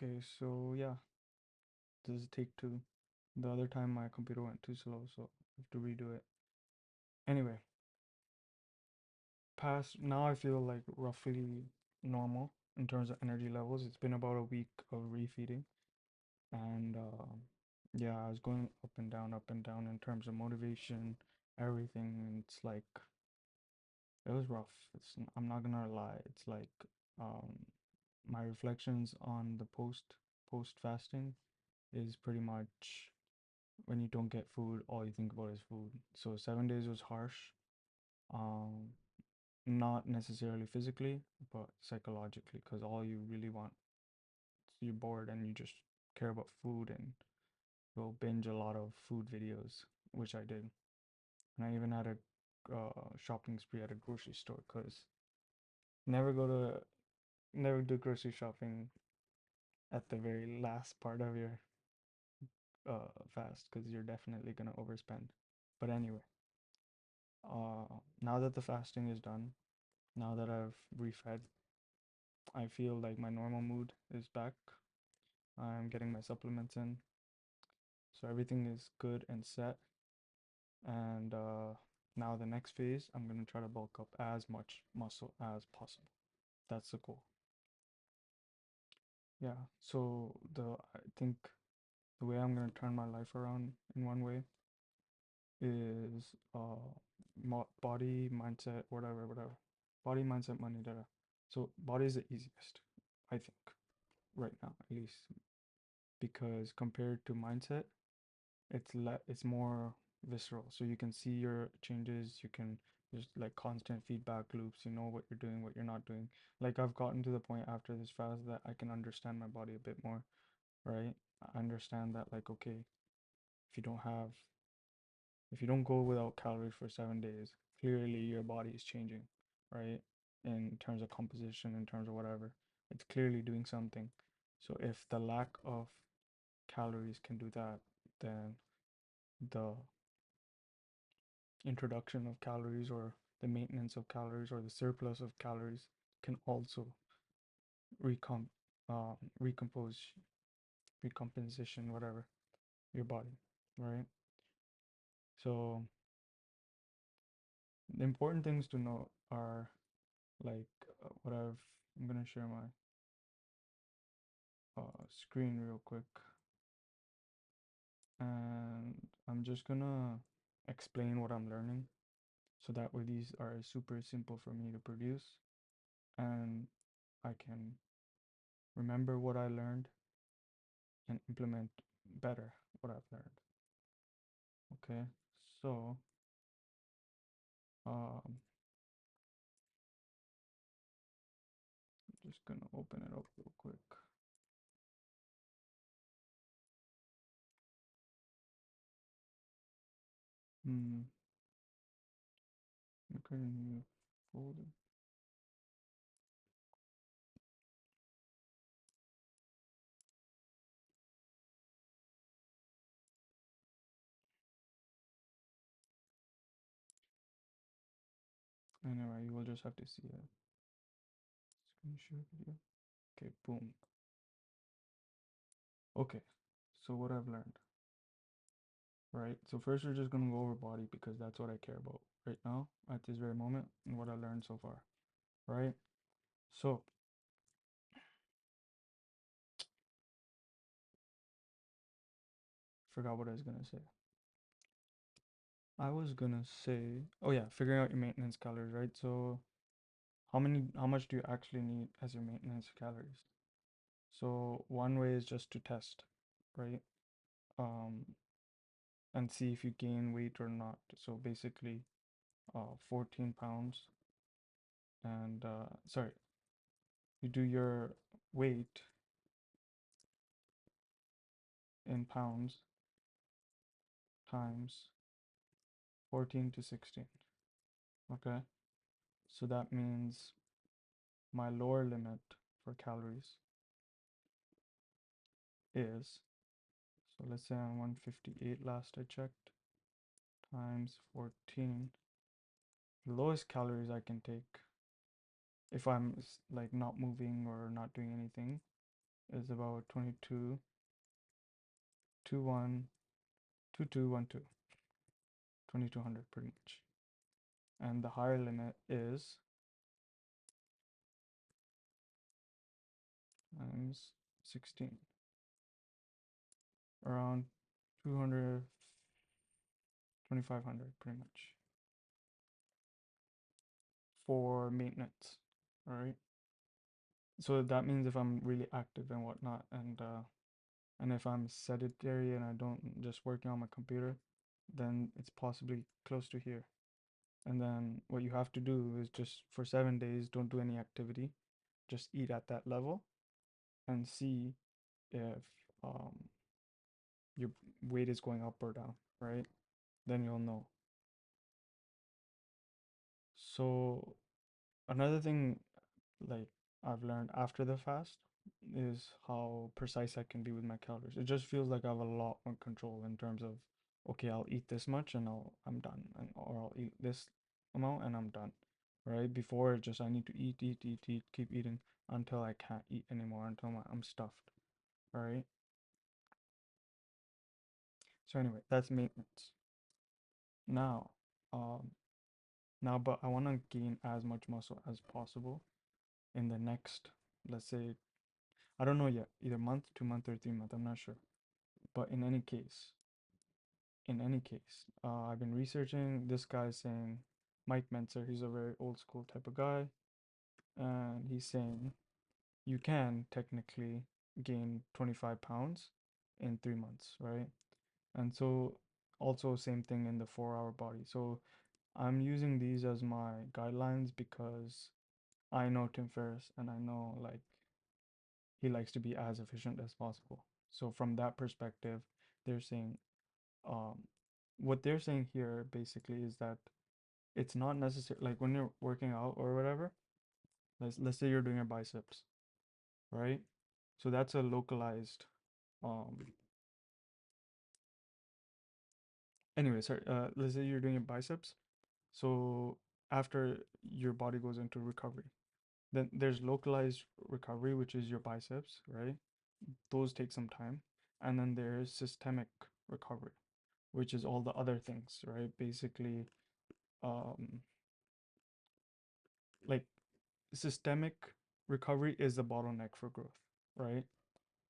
Okay, so yeah, this is take two. The other time my computer went too slow, so I have to redo it. Anyway, past now I feel like roughly normal in terms of energy levels. It's been about a week of refeeding, and yeah, I was going up and down in terms of motivation, everything. And it's like it was rough. I'm not gonna lie. It's like um, my reflections on the post fasting is pretty much when you don't get food, all you think about is food. So 7 days was harsh. Um, Not necessarily physically, but psychologically, because all you really want, you're bored and you just care about food, and you'll binge a lot of food videos, which I did. And I even had a shopping spree at a grocery store, because never go to never do grocery shopping at the very last part of your fast, because you're definitely gonna overspend. But anyway, now that the fasting is done, now that I've refed, I feel like my normal mood is back. I'm getting my supplements in, so everything is good and set. And now the next phase, I'm gonna try to bulk up as much muscle as possible. That's the goal. Yeah. So I think the way I'm gonna turn my life around in one way is body, mindset, whatever. Body, mindset, money, data. So body is the easiest, I think, right now at least, because compared to mindset, it's more visceral. So you can see your changes. You can There's like constant feedback loops. You know what you're doing, what you're not doing. Like I've gotten to the point after this fast that I can understand my body a bit more, right? I understand that, like, okay, if you don't have if you don't go without calories for 7 days, clearly your body is changing, right? In terms of composition, in terms of whatever, it's clearly doing something. So if the lack of calories can do that, then the introduction of calories, or the maintenance of calories, or the surplus of calories can also recom recompose, recomposition, whatever, your body, right? So the important things to know are, like, I'm gonna share my screen real quick, and I'm just gonna explain what I'm learning, so that way these are super simple for me to produce, and I can remember what I learned and implement better what I've learned. Okay, so um, I'm just gonna open it up real quick. Hmm, okay, new folder. Anyway, you will just have to see a screen share video. Okay, boom. Okay, so what I've learned, right? So first we're just gonna go over body, because that's what I care about right now at this very moment, and what I learned so far, right? So forgot what I was gonna say. I was gonna say, oh yeah, figuring out your maintenance calories, right? So how much do you actually need as your maintenance calories? So one way is just to test, right? Um, and see if you gain weight or not. So basically, 14 pounds, and sorry, you do your weight in pounds times 14 to 16. Okay, so that means my lower limit for calories is, so let's say I'm 158 last I checked, times 14. The lowest calories I can take if I'm like not moving or not doing anything is about 22, 21, 2212, 2200 pretty much. And the higher limit is times 16, around 200, 2500 pretty much for maintenance. All right. So that means if I'm really active and whatnot, and if I'm sedentary and I don't just working on my computer, then it's possibly close to here. And then what you have to do is just for 7 days, don't do any activity, just eat at that level and see if um, your weight is going up or down, right? Then you'll know. So another thing like I've learned after the fast is how precise I can be with my calories. It just feels like I have a lot more control in terms of okay, I'll eat this much and I'm done, and or I'll eat this amount and I'm done. Right? Before it just I need to eat, eat, eat, eat, keep eating until I can't eat anymore, until I'm stuffed. All right? So anyway, that's maintenance. Now, um, but I want to gain as much muscle as possible in the next, let's say, I don't know yet, either month, 2 month, or 3 month. I'm not sure. But I've been researching. This guy saying, Mike Mentzer, he's a very old school type of guy, and he's saying you can technically gain 25 pounds in 3 months, right? And so also same thing in the 4 hour body. So I'm using these as my guidelines because I know Tim Ferriss and I know like he likes to be as efficient as possible. So from that perspective, they're saying um what they're saying here basically is that it's not necessary like when you're working out or whatever, let's say you're doing your biceps, right? So that's a localized um anyway, sorry, let's say you're doing your biceps. So after your body goes into recovery, then there's localized recovery, which is your biceps, right? Those take some time. And then there's systemic recovery, which is all the other things, right? Basically, um, like systemic recovery is the bottleneck for growth, right?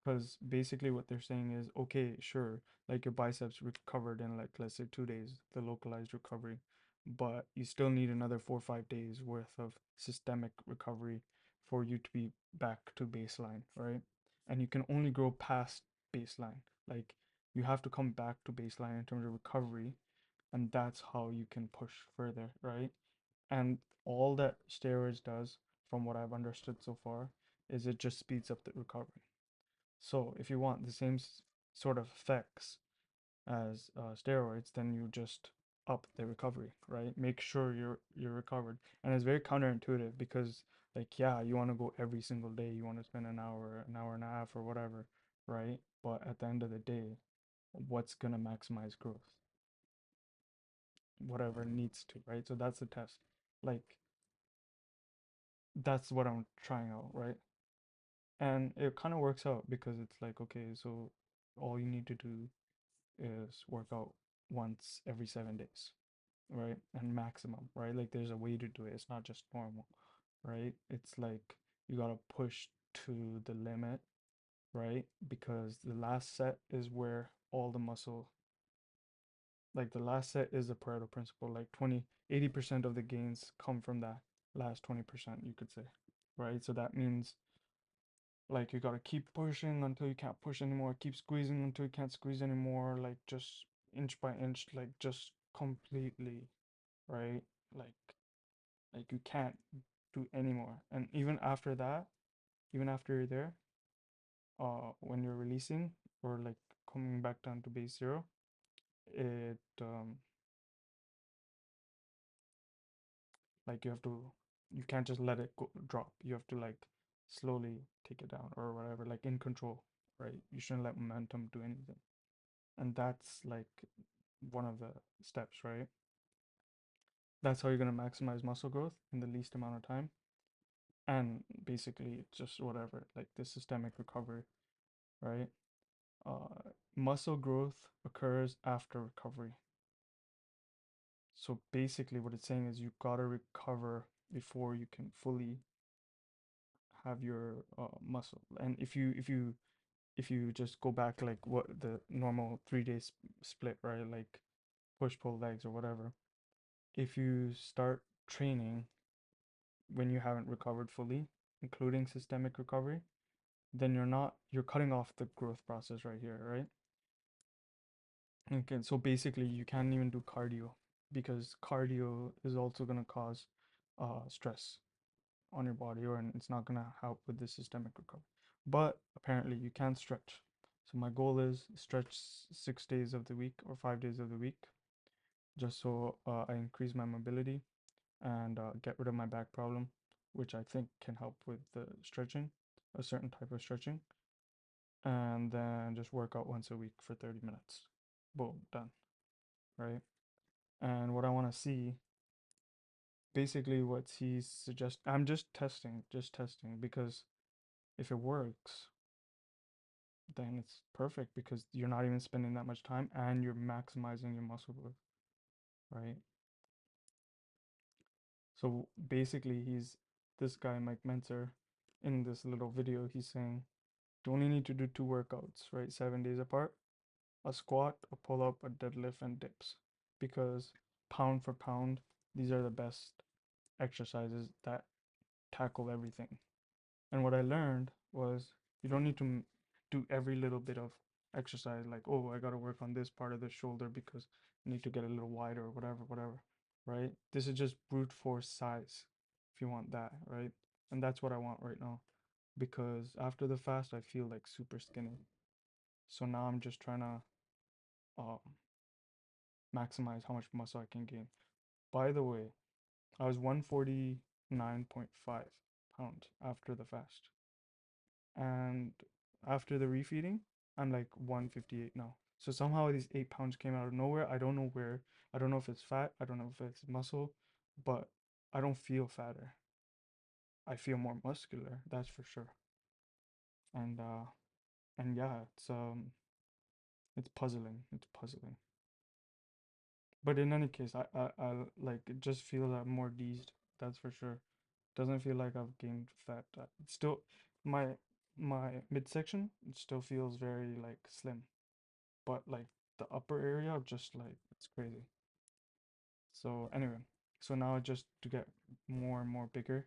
Because basically what they're saying is, okay, sure, like your biceps recovered in like let's say 2 days, the localized recovery, but you still need another 4 or 5 days worth of systemic recovery for you to be back to baseline, right? And you can only grow past baseline. Like you have to come back to baseline in terms of recovery, and that's how you can push further, right? And all that steroids does, from what I've understood so far, is it just speeds up the recovery. So if you want the same sort of effects as steroids, then you just up the recovery, right? Make sure you're recovered. And it's very counterintuitive because like yeah, you want to go every single day, you want to spend an hour and a half or whatever, right? But at the end of the day, what's gonna maximize growth? Whatever needs to, right? So that's the test. Like that's what I'm trying out, right? And it kind of works out because it's like, okay, so all you need to do is work out once every 7 days, right? And maximum, right? Like there's a way to do it. It's not just normal, right? It's like you gotta push to the limit, right? Because the last set is where all the muscle, like the last set is the Pareto principle, like 80% of the gains come from that last 20%, you could say, right? So that means like you gotta keep pushing until you can't push anymore, keep squeezing until you can't squeeze anymore, like just inch by inch, like just completely, right? Like you can't do anymore. And even after that, even after you're there, when you're releasing or like coming back down to base zero, it like you can't just let it go drop. You have to like slowly take it down or whatever, like in control, right? You shouldn't let momentum do anything. And that's like one of the steps, right? That's how you're going to maximize muscle growth in the least amount of time. and basically it's just whatever, like the systemic recovery, right? Muscle growth occurs after recovery. So basically, what it's saying is you gotta recover before you can fully have your muscle. And if you just go back like what the normal 3 day split, right? Like push pull legs or whatever. If you start training when you haven't recovered fully, including systemic recovery, then you're cutting off the growth process right here, right? Okay, so basically you can't even do cardio because cardio is also gonna cause stress on your body, or and it's not gonna help with the systemic recovery. But apparently you can stretch. So my goal is stretch 6 days of the week or 5 days of the week, just so I increase my mobility and get rid of my back problem, which I think can help with the stretching, a certain type of stretching, and then just work out once a week for 30 minutes. Boom, done, right? And what I want to see, basically what he suggests, I'm just testing because if it works, then it's perfect because you're not even spending that much time and you're maximizing your muscle growth, right? So basically, this guy, Mike Mentzer, in this little video, he's saying you only need to do two workouts, right? 7 days apart, a squat, a pull up, a deadlift, and dips. Because pound for pound, these are the best exercises that tackle everything. And what I learned was you don't need to do every little bit of exercise, like, oh, I got to work on this part of the shoulder because I need to get a little wider or whatever, whatever, right? This is just brute force size if you want that, right? And that's what I want right now because after the fast, I feel like super skinny. So now I'm just trying to um, maximize how much muscle I can gain. By the way, I was 149.5 pounds after the fast. And after the refeeding, I'm like 158 now. So somehow these 8 pounds came out of nowhere. I don't know where. I don't know if it's fat. I don't know if it's muscle, but I don't feel fatter. I feel more muscular, that's for sure. And yeah, it's puzzling. It's puzzling. But in any case, I like it just feel that more deezed. That's for sure. Doesn't feel like I've gained fat. It's still my my midsection, it still feels very like slim, but like the upper area just like it's crazy. So anyway, so now just to get more and more bigger.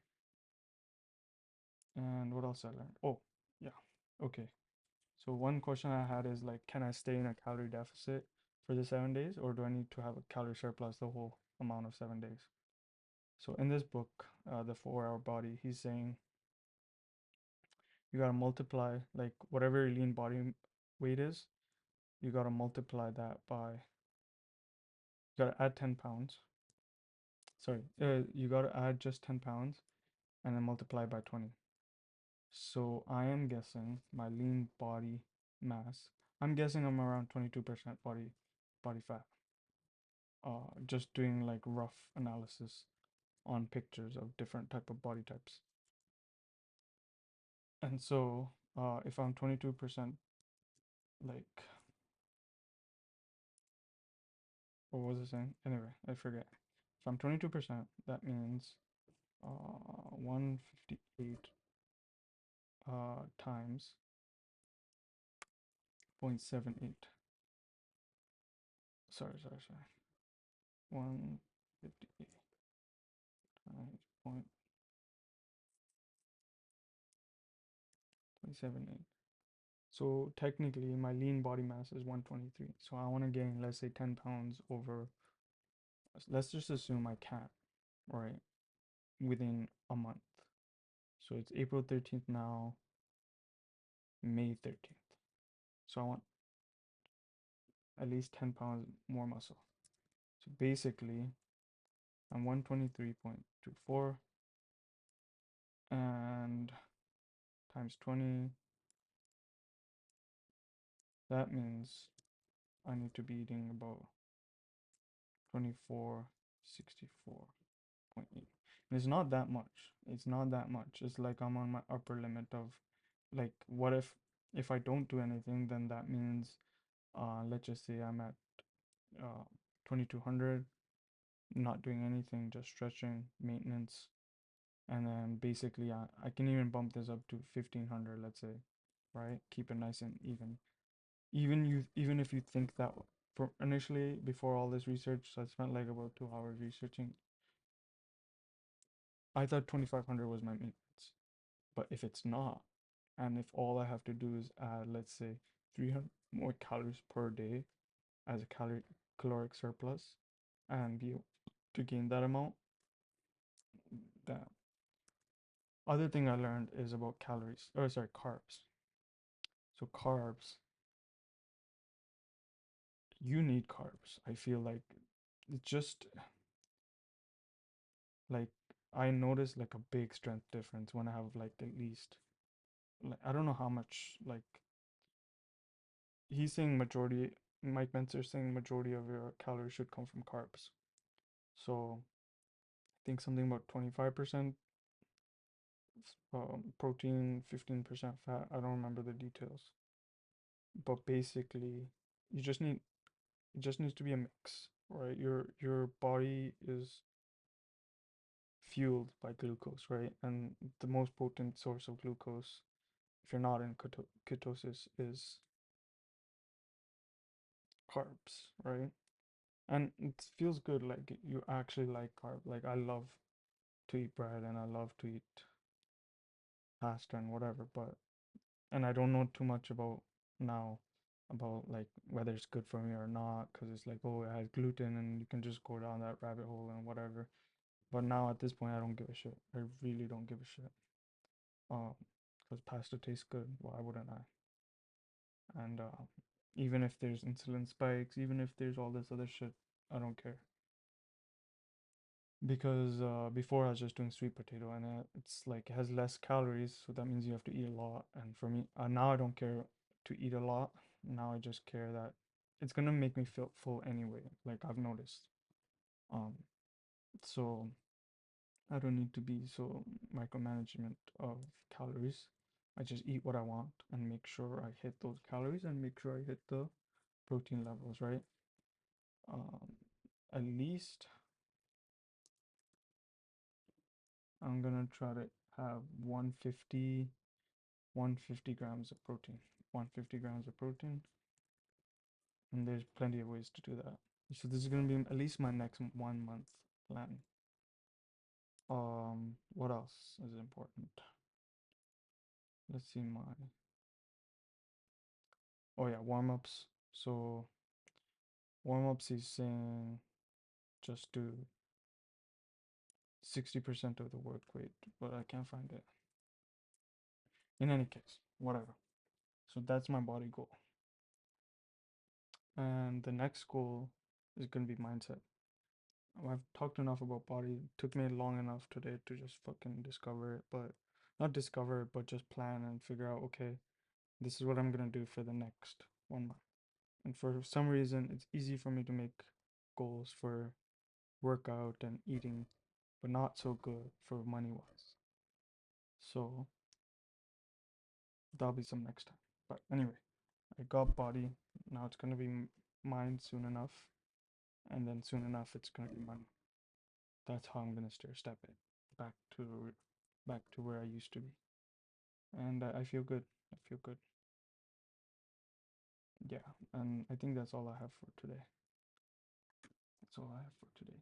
And what else I learned? Oh, yeah. Okay. So one question I had is like, can I stay in a calorie deficit for the 7 days, or do I need to have a calorie surplus the whole amount of 7 days? So in this book, The 4 Hour Body, he's saying you gotta multiply like whatever your lean body weight is, you gotta multiply that by, you gotta add 10 pounds. Sorry, you gotta add just 10 pounds and then multiply by 20. So I am guessing my lean body mass, I'm guessing I'm around 22% body fat. Just doing like rough analysis on pictures of different type of body types. And so if I'm 22%, like, what was I saying? Anyway, I forget. If I'm 22%, that means 158 times 0.78. Sorry. 158 times 0.78. So technically, my lean body mass is 123. So I want to gain, let's say, 10 pounds over. Let's just assume I can, right? Within a month. So it's April 13th now, May 13th. So I want at least 10 pounds more muscle. So basically, I'm 123.24 and times 20. That means I need to be eating about 2464.8. It's not that much. It's not that much. It's like I'm on my upper limit of, like, what if I don't do anything, then that means, let's just say I'm at 2200, not doing anything, just stretching, maintenance, and then basically I can even bump this up to 1500, let's say, right? Keep it nice and even. Even if you think that, for initially before all this research, so I spent like about 2 hours researching. I thought 2500 was my maintenance, but if it's not, and if all I have to do is add, let's say, 300 more calories per day as a caloric surplus, and be able to gain that amount, that other thing I learned is about calories, or sorry, carbs. So carbs, you need carbs. I feel like it's just like I notice like a big strength difference when I have like at least, like, I don't know how much, like, he's saying majority, Mike Mentzer's saying majority of your calories should come from carbs. So I think something about 25% protein, 15% fat. I don't remember the details. But basically, you just need it just needs to be a mix, right? Your body is fueled by glucose, right? And the most potent source of glucose, if you're not in ketosis, is carbs, right? And it feels good, like you actually like carb. Like I love to eat bread and I love to eat pasta and whatever, but and I don't know too much about now about like whether it's good for me or not, because it's like, oh, it has gluten and you can just go down that rabbit hole and whatever. But now at this point I don't give a shit. I really don't give a shit. Because pasta tastes good, why wouldn't I? And even if there's insulin spikes, even if there's all this other shit, I don't care. Because before I was just doing sweet potato, and it's like it has less calories, so that means you have to eat a lot. And for me, now I don't care to eat a lot. Now I just care that it's gonna make me feel full anyway, like I've noticed. Um, so I don't need to be so micromanagement of calories. I just eat what I want and make sure I hit those calories and make sure I hit the protein levels, right? Um, at least I'm gonna try to have 150 grams of protein. 150 grams of protein, and there's plenty of ways to do that. So this is gonna be at least my next 1 month plan. What else is important? Let's see my. Oh yeah, warm ups. So warm ups is saying just do 60% of the work weight, but I can't find it. In any case, whatever. So that's my body goal. And the next goal is gonna be mindset. I've talked enough about body. It took me long enough today to just fucking discover it, but not discover it, but just plan and figure out, okay, this is what I'm gonna do for the next 1 month. And for some reason, it's easy for me to make goals for workout and eating, but not so good for money wise. So that'll be some next time. But anyway, I got body. Now it's gonna be mind soon enough, and then soon enough it's gonna be money. That's how I'm gonna stair step it back to back to where I used to be, and I feel good. I feel good. Yeah, and I think that's all I have for today. That's all I have for today.